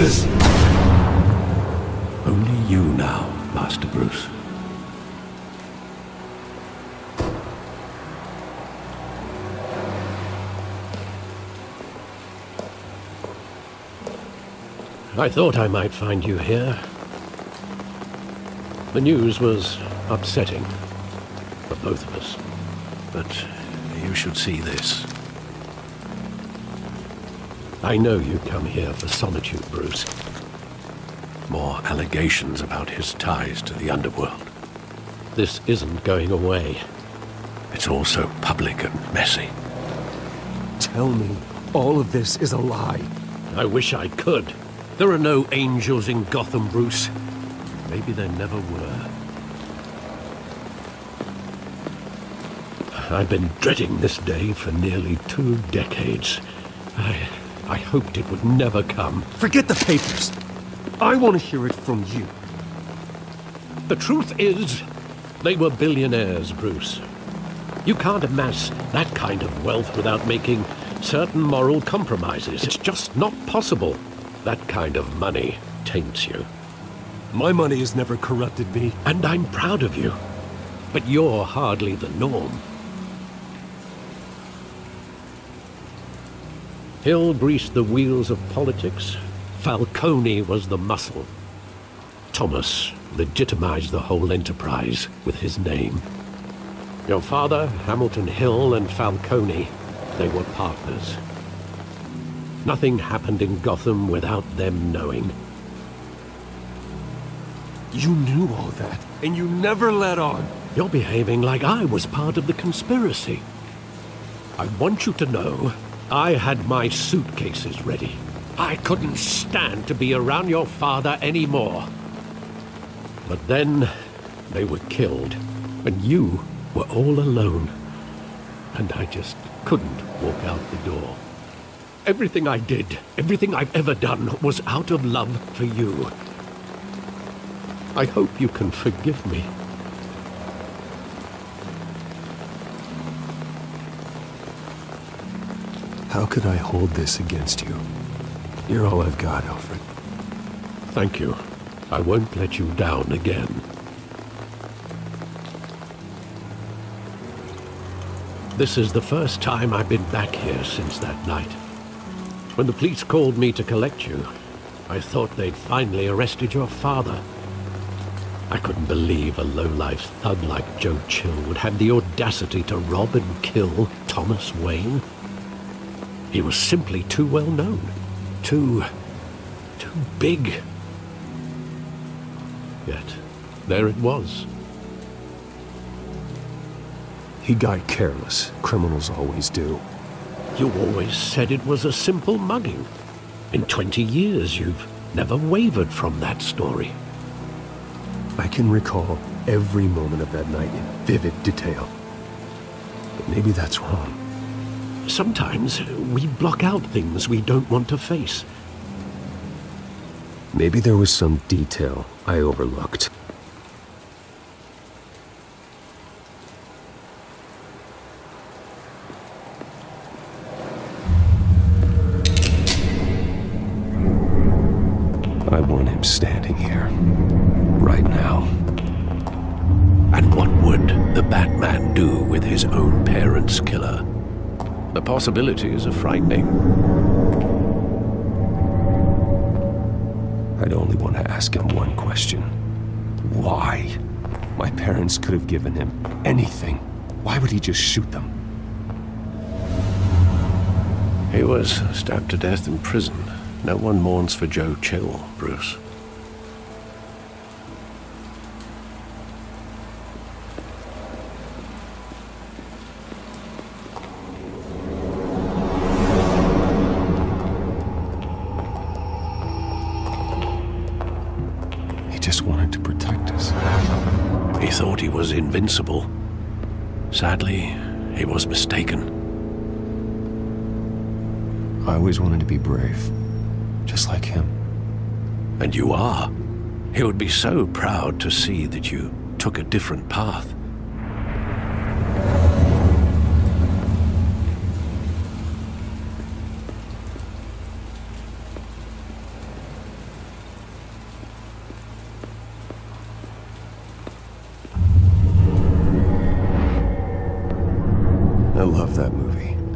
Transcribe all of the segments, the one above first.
this? Only you now, Master Bruce. I thought I might find you here. The news was upsetting for both of us. But you should see this. I know you come here for solitude, Bruce. More allegations about his ties to the underworld. This isn't going away. It's all so public and messy. Tell me, all of this is a lie. I wish I could. There are no angels in Gotham, Bruce. Maybe there never were. I've been dreading this day for nearly 2 decades. I hoped it would never come. Forget the papers. I want to hear it from you. The truth is, they were billionaires, Bruce. You can't amass that kind of wealth without making certain moral compromises. It's just not possible. That kind of money taints you. My money has never corrupted me. And I'm proud of you. But you're hardly the norm. Hill greased the wheels of politics. Falcone was the muscle. Thomas legitimized the whole enterprise with his name. Your father, Hamilton Hill, and Falcone, they were partners. Nothing happened in Gotham without them knowing. You knew all that, and you never let on. You're behaving like I was part of the conspiracy. I want you to know, I had my suitcases ready. I couldn't stand to be around your father anymore. But then, they were killed, and you were all alone. And I just couldn't walk out the door. Everything I did, everything I've ever done, was out of love for you. I hope you can forgive me. How could I hold this against you? You're all I've got, Alfred. Thank you. I won't let you down again. This is the first time I've been back here since that night. When the police called me to collect you, I thought they'd finally arrested your father. I couldn't believe a low-life thug like Joe Chill would have the audacity to rob and kill Thomas Wayne. He was simply too well known. Too big. Yet, there it was. He got careless. Criminals always do. You always said it was a simple mugging. In 20 years, you've never wavered from that story. I can recall every moment of that night in vivid detail. But maybe that's wrong. Sometimes we block out things we don't want to face. Maybe there was some detail I overlooked. I want him standing here, right now. And what would the Batman do with his own parents' killer? The possibilities are frightening. I'd only want to ask him one question. Why? My parents could have given him anything. Why would he just shoot them? He was stabbed to death in prison. No one mourns for Joe Chill, Bruce. He just wanted to protect us. He thought he was invincible. Sadly, he was mistaken. I always wanted to be brave. Just like him. And you are. He would be so proud to see that you took a different path.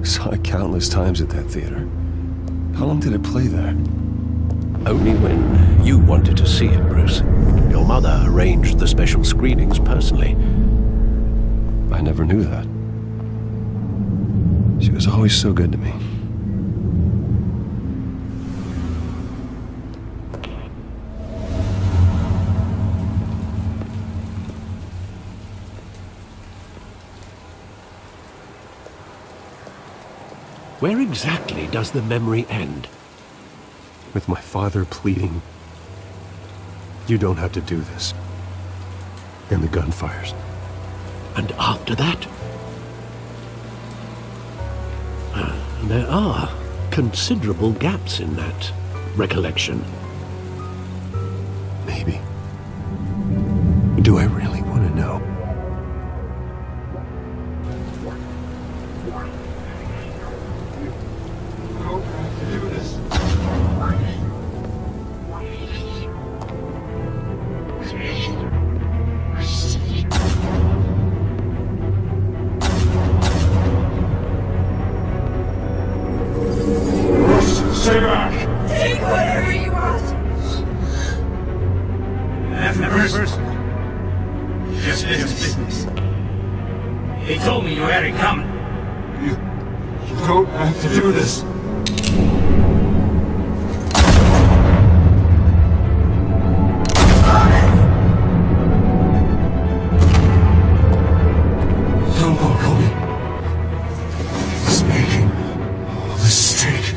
Saw it countless times at that theater. How long did it play there? Only when you wanted to see it, Bruce. Your mother arranged the special screenings personally. I never knew that. She was always so good to me. Where exactly does the memory end? With my father pleading, "You don't have to do this." And the gunfires. And after that? There are considerable gaps in that recollection. Maybe. Do I really want to know? Stay back! Take whatever you want! Person. Just business. He told me you had it coming. You don't have to do this. Don't follow me. He's making a mistake.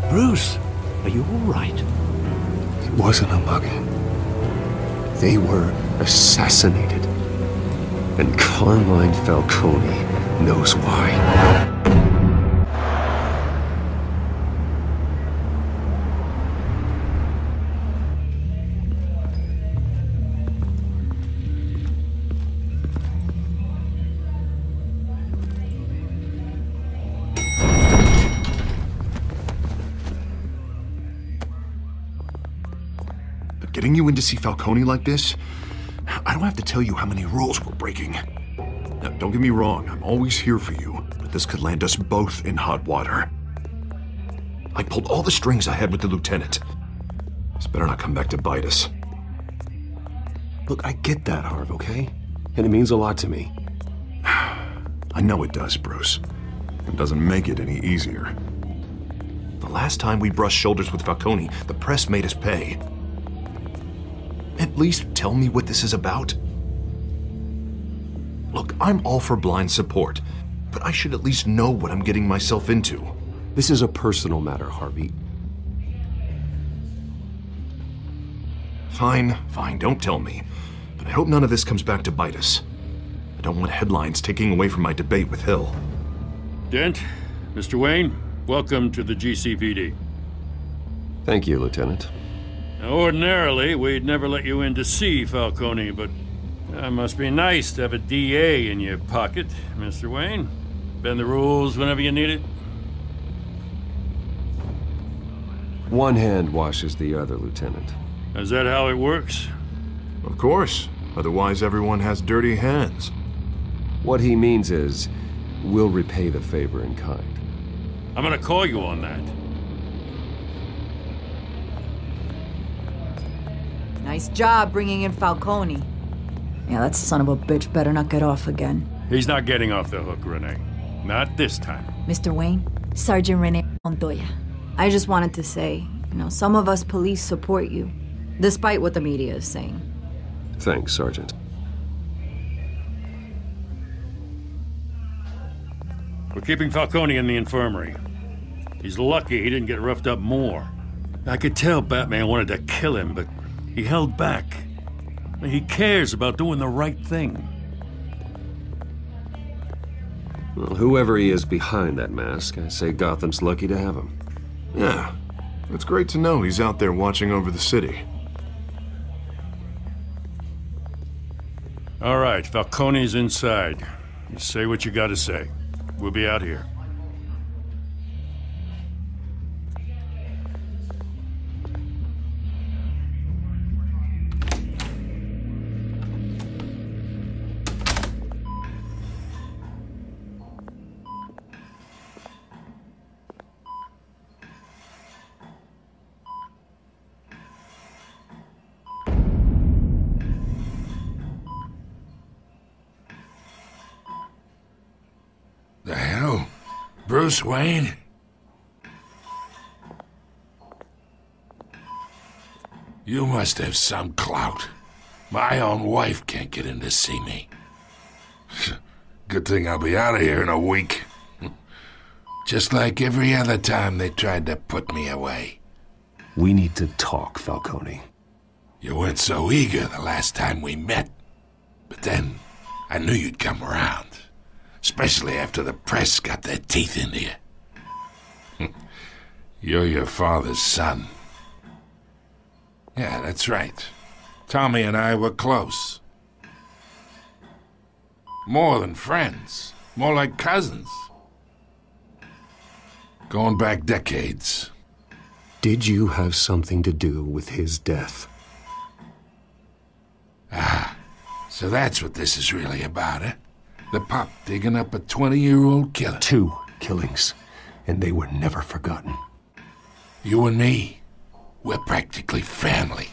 Bruce, are you all right? It wasn't a mugging. They were assassinated. And Carmine Falcone knows why. Getting you in to see Falcone like this? I don't have to tell you how many rules we're breaking. Now, don't get me wrong, I'm always here for you, but this could land us both in hot water. I pulled all the strings I had with the lieutenant. This better not come back to bite us. Look, I get that, Harv, okay? And it means a lot to me. I know it does, Bruce. It doesn't make it any easier. The last time we brushed shoulders with Falcone, the press made us pay. At least tell me what this is about. Look, I'm all for blind support, but I should at least know what I'm getting myself into. This is a personal matter, Harvey. Fine, don't tell me. But I hope none of this comes back to bite us. I don't want headlines taking away from my debate with Hill. Dent, Mr. Wayne, welcome to the GCPD. Thank you, Lieutenant. Now, ordinarily, we'd never let you in to see Falcone, but it must be nice to have a DA in your pocket, Mr. Wayne. Bend the rules whenever you need it. One hand washes the other, Lieutenant. Is that how it works? Of course. Otherwise, everyone has dirty hands. What he means is, we'll repay the favor in kind. I'm gonna call you on that. Nice job bringing in Falcone. Yeah, that son of a bitch better not get off again. He's not getting off the hook, Renee. Not this time. Mr. Wayne, Sergeant Renee Montoya. I just wanted to say, some of us police support you, despite what the media is saying. Thanks, Sergeant. We're keeping Falcone in the infirmary. He's lucky he didn't get roughed up more. I could tell Batman wanted to kill him, but he held back. He cares about doing the right thing. Well, whoever he is behind that mask, I say Gotham's lucky to have him. Yeah, it's great to know he's out there watching over the city. All right, Falcone's inside. You say what you gotta say. We'll be out here. The hell? Bruce Wayne? You must have some clout. My own wife can't get in to see me. Good thing I'll be out of here in a week. Just like every other time they tried to put me away. We need to talk, Falcone. You weren't so eager the last time we met. But then, I knew you'd come around. Especially after the press got their teeth into you. You're your father's son. Yeah, that's right. Tommy and I were close. More than friends. More like cousins. Going back decades. Did you have something to do with his death? Ah, so that's what this is really about, eh? The pup digging up a 20-year-old killer. 2 killings, and they were never forgotten. You and me, we're practically family.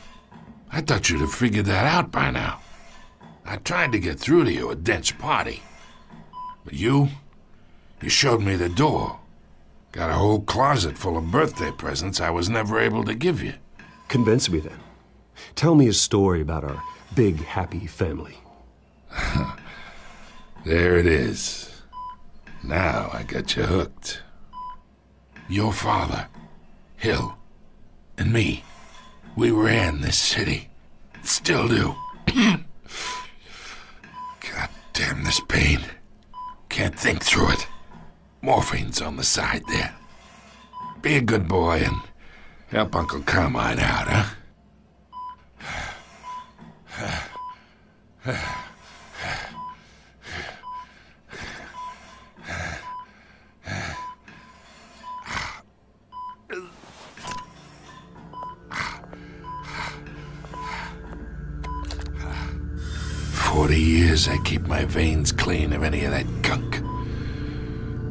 I thought you'd have figured that out by now. I tried to get through to you at Dent's party. But you showed me the door. Got a whole closet full of birthday presents I was never able to give you. Convince me then. Tell me a story about our big, happy family. There it is. Now I got you hooked. Your father, Hill, and me, we ran this city. Still do. God damn this pain. Can't think through it. Morphine's on the side there. Be a good boy and help Uncle Carmine out, huh? 40 years I keep my veins clean of any of that gunk.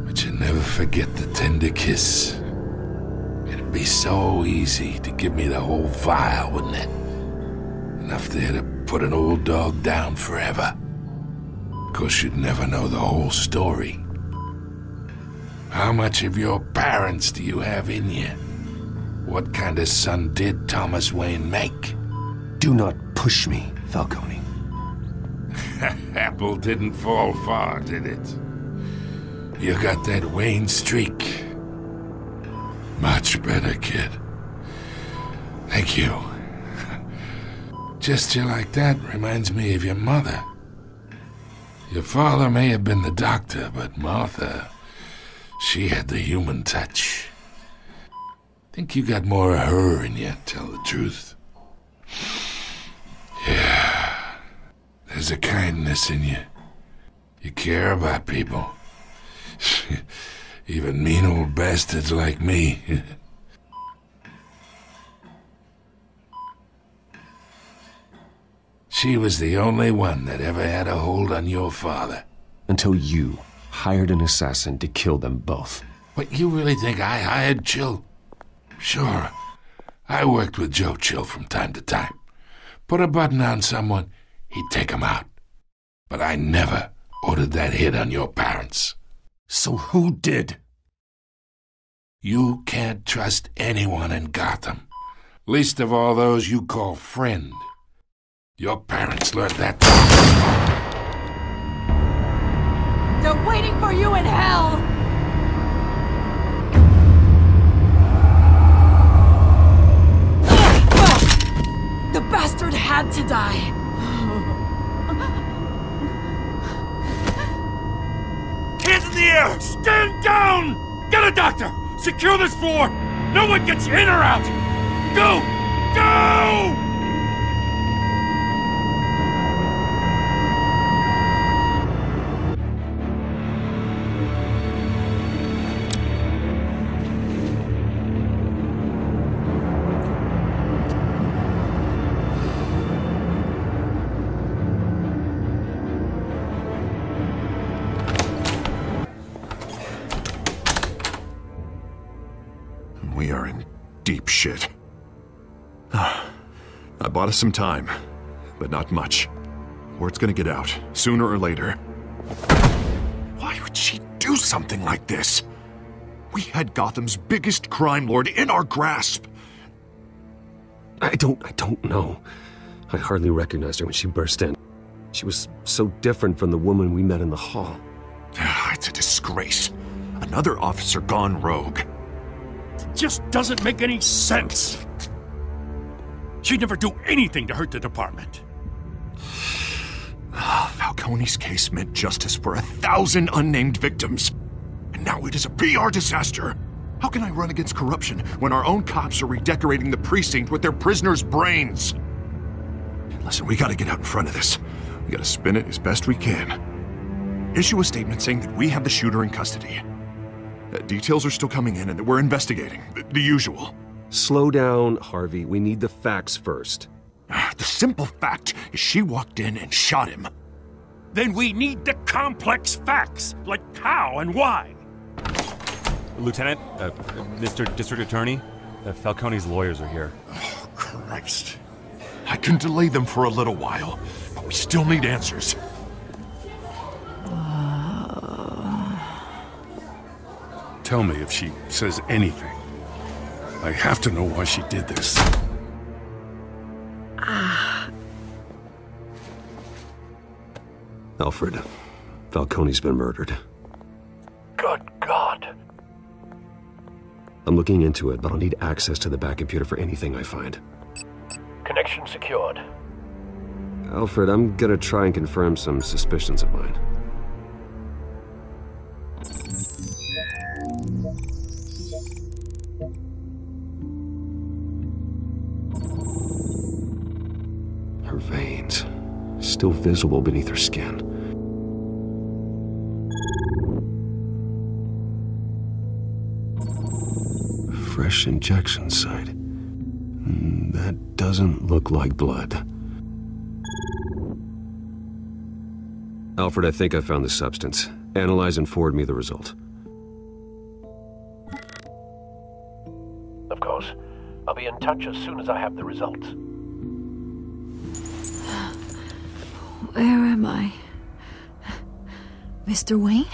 But you never forget the tender kiss. It'd be so easy to give me the whole vial, wouldn't it? Enough there to put an old dog down forever. Of course, you'd never know the whole story. How much of your parents do you have in you? What kind of son did Thomas Wayne make? Do not push me, Falcone. Apple didn't fall far, did it? You got that Wayne streak. Much better, kid. Thank you. Gesture like that reminds me of your mother. Your father may have been the doctor, but Martha, she had the human touch. Think you got more of her in you, tell the truth. Yeah. There's a kindness in you. You care about people. Even mean old bastards like me. She was the only one that ever had a hold on your father. Until you hired an assassin to kill them both. What, you really think I hired Chill? Sure. I worked with Joe Chill from time to time. Put a button on someone, he'd take him out. But I never ordered that hit on your parents. So who did? You can't trust anyone in Gotham. Least of all those you call friend. Your parents learned that. They're waiting for you in hell! The bastard had to die. there! Stand down! Get a doctor! Secure this floor! No one gets in or out! Go! Go! We are in deep shit. I bought us some time, but not much. Word's gonna get out, sooner or later. Why would she do something like this? We had Gotham's biggest crime lord in our grasp. I don't know. I hardly recognized her when she burst in. She was so different from the woman we met in the hall. It's a disgrace. Another officer gone rogue. Just doesn't make any sense. She'd never do anything to hurt the department. Falcone's case meant justice for 1,000 unnamed victims. And now it is a PR disaster. How can I run against corruption when our own cops are redecorating the precinct with their prisoners' brains? Listen, we gotta get out in front of this. We gotta spin it as best we can. Issue a statement saying that we have the shooter in custody. Details are still coming in and that we're investigating. The usual. Slow down, Harvey. We need the facts first. The simple fact is she walked in and shot him. Then we need the complex facts, like how and why. Lieutenant, Mr. District Attorney, Falcone's lawyers are here. Oh, Christ. I can delay them for a little while, but we still need answers. Tell me if she says anything. I have to know why she did this. Alfred, Falcone's been murdered. Good God. I'm looking into it, but I'll need access to the back computer for anything I find. Connection secured. Alfred, I'm gonna try and confirm some suspicions of mine. Her veins, still visible beneath her skin. Fresh injection site. That doesn't look like blood. Alfred, I think I found the substance. Analyze and forward me the result. Of course. I'll be in touch as soon as I have the results. Where am I? Mr. Wayne?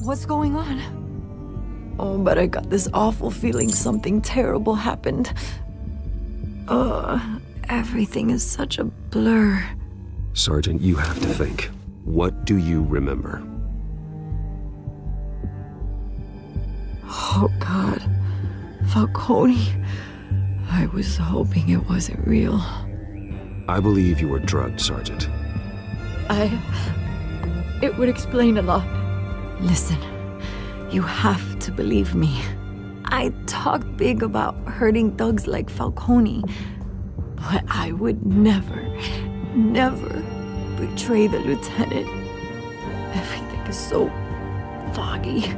What's going on? Oh, but I got this awful feeling something terrible happened. Everything is such a blur. Sergeant, you have to think. What do you remember? Oh, God. Falcone. I was hoping it wasn't real. I believe you were drugged, Sergeant. It would explain a lot. Listen, you have to believe me. I talk big about hurting thugs like Falcone, but I would never betray the lieutenant. Everything is so foggy.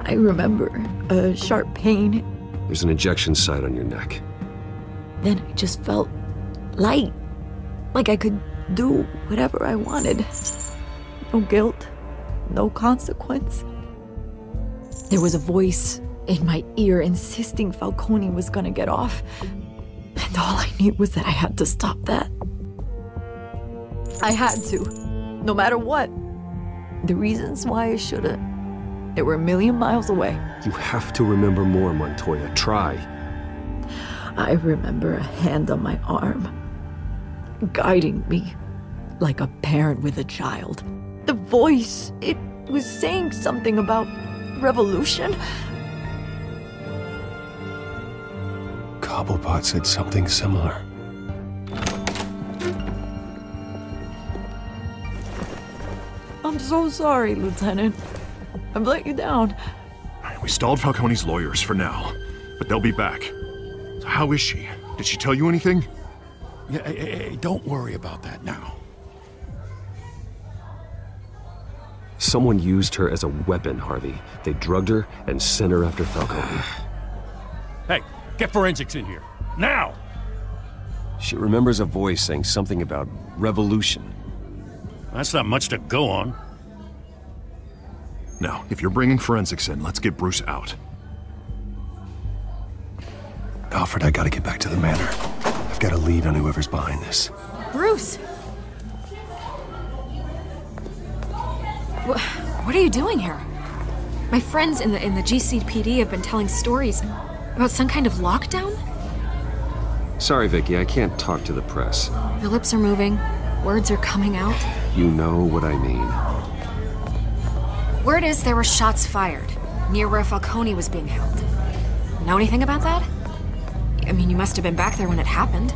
I remember a sharp pain. There's an injection site on your neck. Then I just felt light, like I could do whatever I wanted. No guilt, no consequence. There was a voice in my ear insisting Falcone was gonna get off. And all I knew was that I had to stop that. I had to, no matter what. The reasons why I should've, they were a million miles away. You have to remember more, Montoya. Try. I remember a hand on my arm, guiding me like a parent with a child. The voice, it was saying something about revolution. Cobblepot said something similar. I'm so sorry, Lieutenant. I've let you down. We stalled Falcone's lawyers for now, but they'll be back. So how is she? Did she tell you anything? Yeah, hey, don't worry about that now. Someone used her as a weapon, Harvey. They drugged her and sent her after Falcone. Hey, get forensics in here. Now! She remembers a voice saying something about revolution. That's not much to go on. Now, if you're bringing forensics in, let's get Bruce out. Alfred, I gotta get back to the manor. I've got a lead on whoever's behind this. Bruce! What are you doing here? My friends in the GCPD have been telling stories about some kind of lockdown? Sorry, Vicky, I can't talk to the press. Your lips are moving, words are coming out. You know what I mean. Word is there were shots fired near where Falcone was being held. Know anything about that? I mean, you must have been back there when it happened.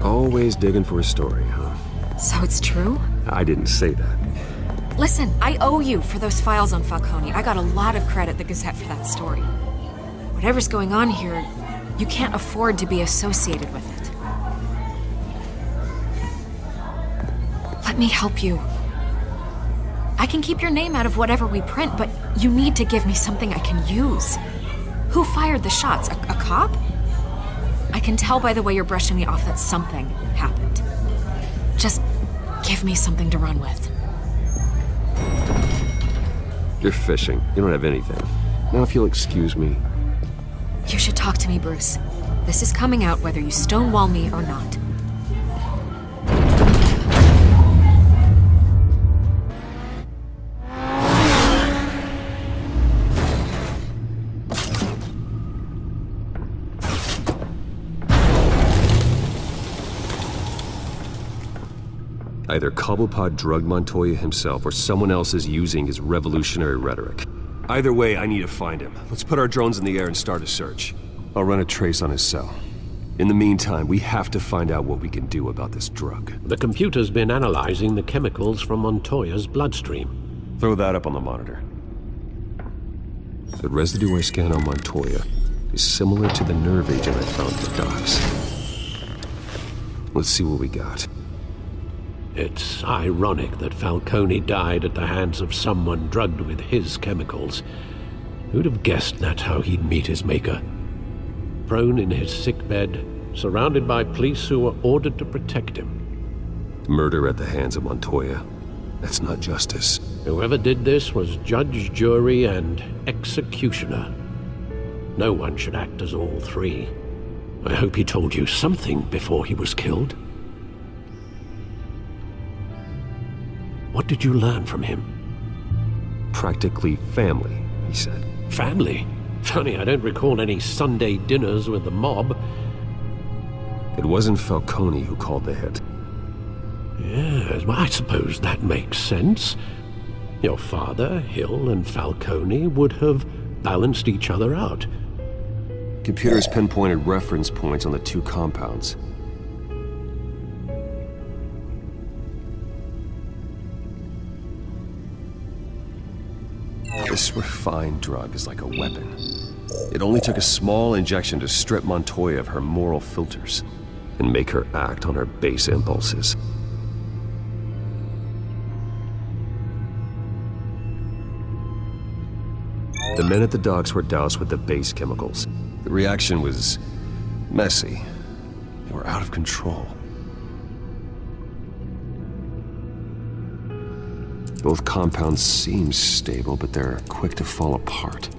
Always digging for a story, huh? So it's true? I didn't say that. Listen, I owe you for those files on Falcone. I got a lot of credit at the Gazette for that story. Whatever's going on here, you can't afford to be associated with it. Let me help you. I can keep your name out of whatever we print, but you need to give me something I can use. Who fired the shots? A cop? I can tell by the way you're brushing me off that something happened. Just give me something to run with. You're fishing. You don't have anything. Now if you'll excuse me. You should talk to me, Bruce. This is coming out whether you stonewall me or not. Either Cobblepot drugged Montoya himself or someone else is using his revolutionary rhetoric. Either way, I need to find him. Let's put our drones in the air and start a search. I'll run a trace on his cell. In the meantime, we have to find out what we can do about this drug. The computer's been analyzing the chemicals from Montoya's bloodstream. Throw that up on the monitor. The residue I scan on Montoya is similar to the nerve agent I found in the docks. Let's see what we got. It's ironic that Falcone died at the hands of someone drugged with his chemicals. Who'd have guessed that's how he'd meet his maker? Prone in his sickbed, surrounded by police who were ordered to protect him. Murder at the hands of Montoya. That's not justice. Whoever did this was judge, jury, and executioner. No one should act as all three. I hope he told you something before he was killed. What did you learn from him? Practically family, he said. Family? Funny, I don't recall any Sunday dinners with the mob. It wasn't Falcone who called the hit. Yes, well, I suppose that makes sense. Your father, Hill, and Falcone would have balanced each other out. Computers pinpointed reference points on the two compounds. This refined drug is like a weapon. It only took a small injection to strip Montoya of her moral filters and make her act on her base impulses. The men at the docks were doused with the base chemicals. The reaction was messy. They were out of control. Both compounds seem stable, but they're quick to fall apart.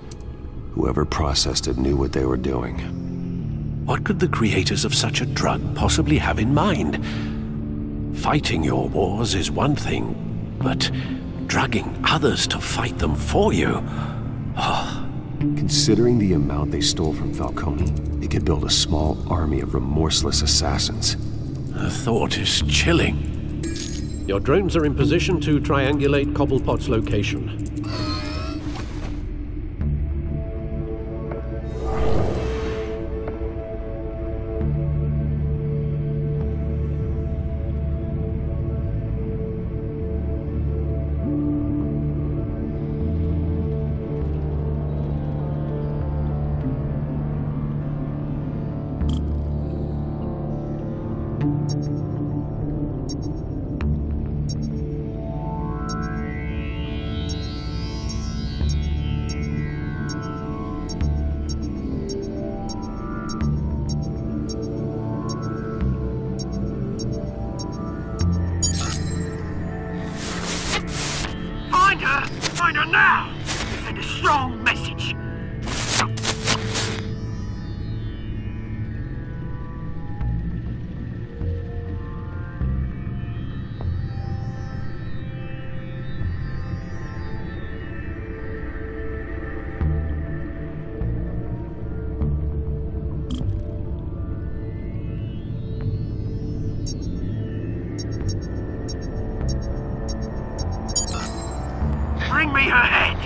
Whoever processed it knew what they were doing. What could the creators of such a drug possibly have in mind? Fighting your wars is one thing, but drugging others to fight them for you? Oh. Considering the amount they stole from Falcone, they could build a small army of remorseless assassins. The thought is chilling. Your drones are in position to triangulate Cobblepot's location. me her head!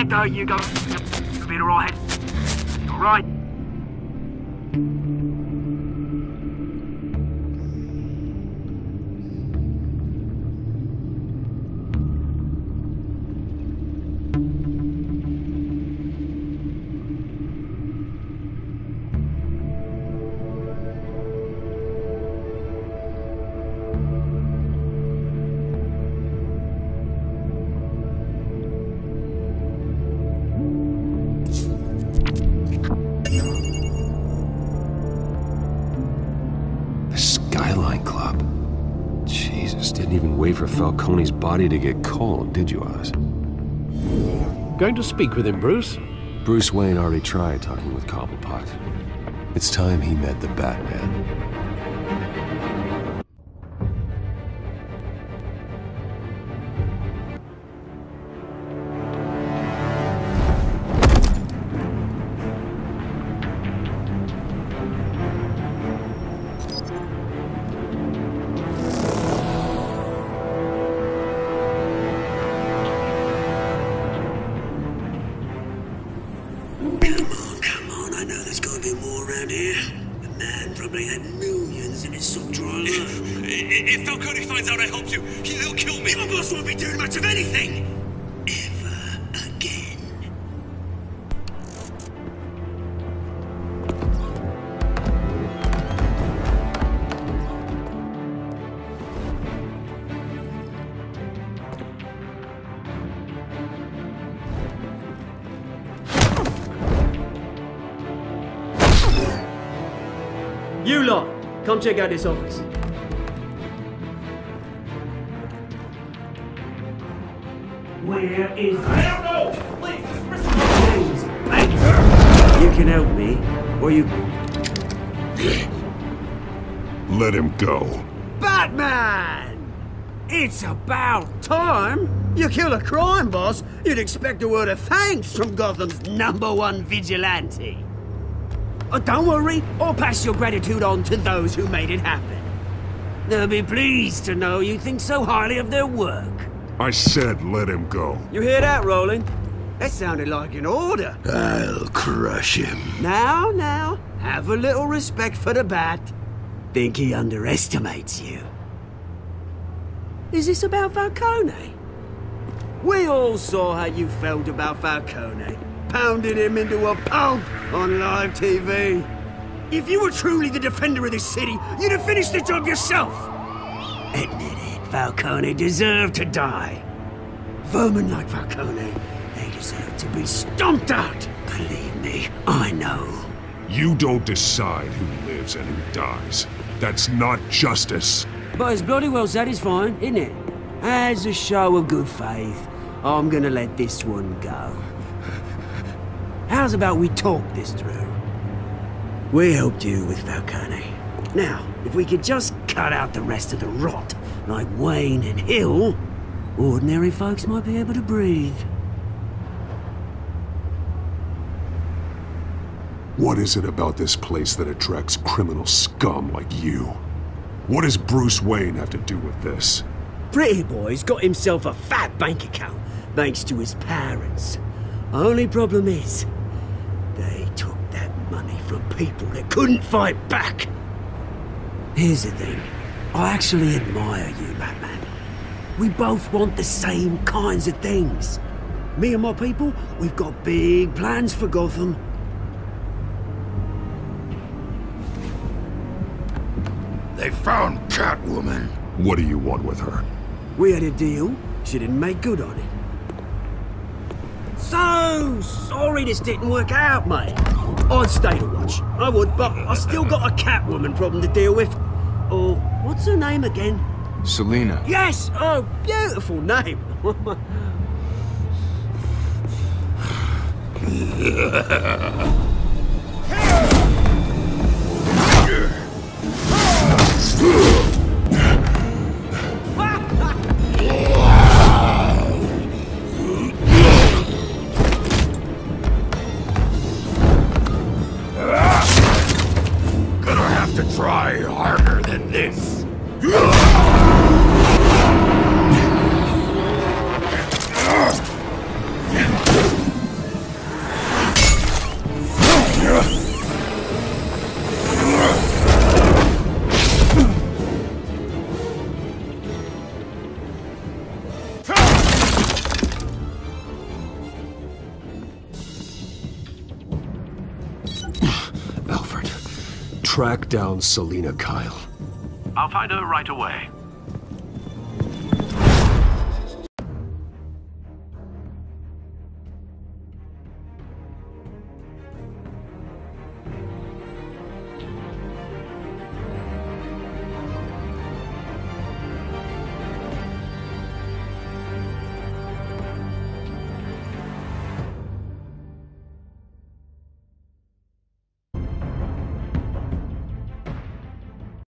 There you go. You'll be alright. Alright. For Falcone's body to get cold, did you, Oz? Going to speak with him, Bruce? Bruce Wayne already tried talking with Cobblepot. It's time he met the Batman. If Falcone finds out I helped you, he'll kill me. Your boss won't be doing much of anything. Ever again. You lot, come check out this office. Where is... I don't know! Please, you can help me, or you... Let him go. Batman! It's about time! You kill a crime boss, you'd expect a word of thanks from Gotham's #1 vigilante. Oh, don't worry, I'll pass your gratitude on to those who made it happen. They'll be pleased to know you think so highly of their work. I said let him go. You hear that, Roland? That sounded like an order. I'll crush him. Now, have a little respect for the Bat. Think he underestimates you. Is this about Falcone? We all saw how you felt about Falcone. Pounded him into a pulp on live TV. If you were truly the defender of this city, you'd have finished the job yourself. Admit it. Falcone deserved to die. Vermin like Falcone, they deserve to be stomped out. Believe me, I know. You don't decide who lives and who dies. That's not justice. But it's bloody well satisfying, isn't it? As a show of good faith, I'm gonna let this one go. How's about we talk this through? We helped you with Falcone. Now, if we could just cut out the rest of the rot, like Wayne and Hill, ordinary folks might be able to breathe. What is it about this place that attracts criminal scum like you? What does Bruce Wayne have to do with this? Pretty Boy's got himself a fat bank account, thanks to his parents. Only problem is, they took that money from people that couldn't fight back. Here's the thing. I actually admire you, Batman. We both want the same kinds of things. Me and my people, we've got big plans for Gotham. They found Catwoman. What do you want with her? We had a deal. She didn't make good on it. So sorry this didn't work out, mate. I'd stay to watch. I would, but I still got a Catwoman problem to deal with. Oh, what's her name again? Selina. Yes! Oh, beautiful name. Gonna have to try harder than this. Alfred, track down Selina Kyle. I'll find her right away.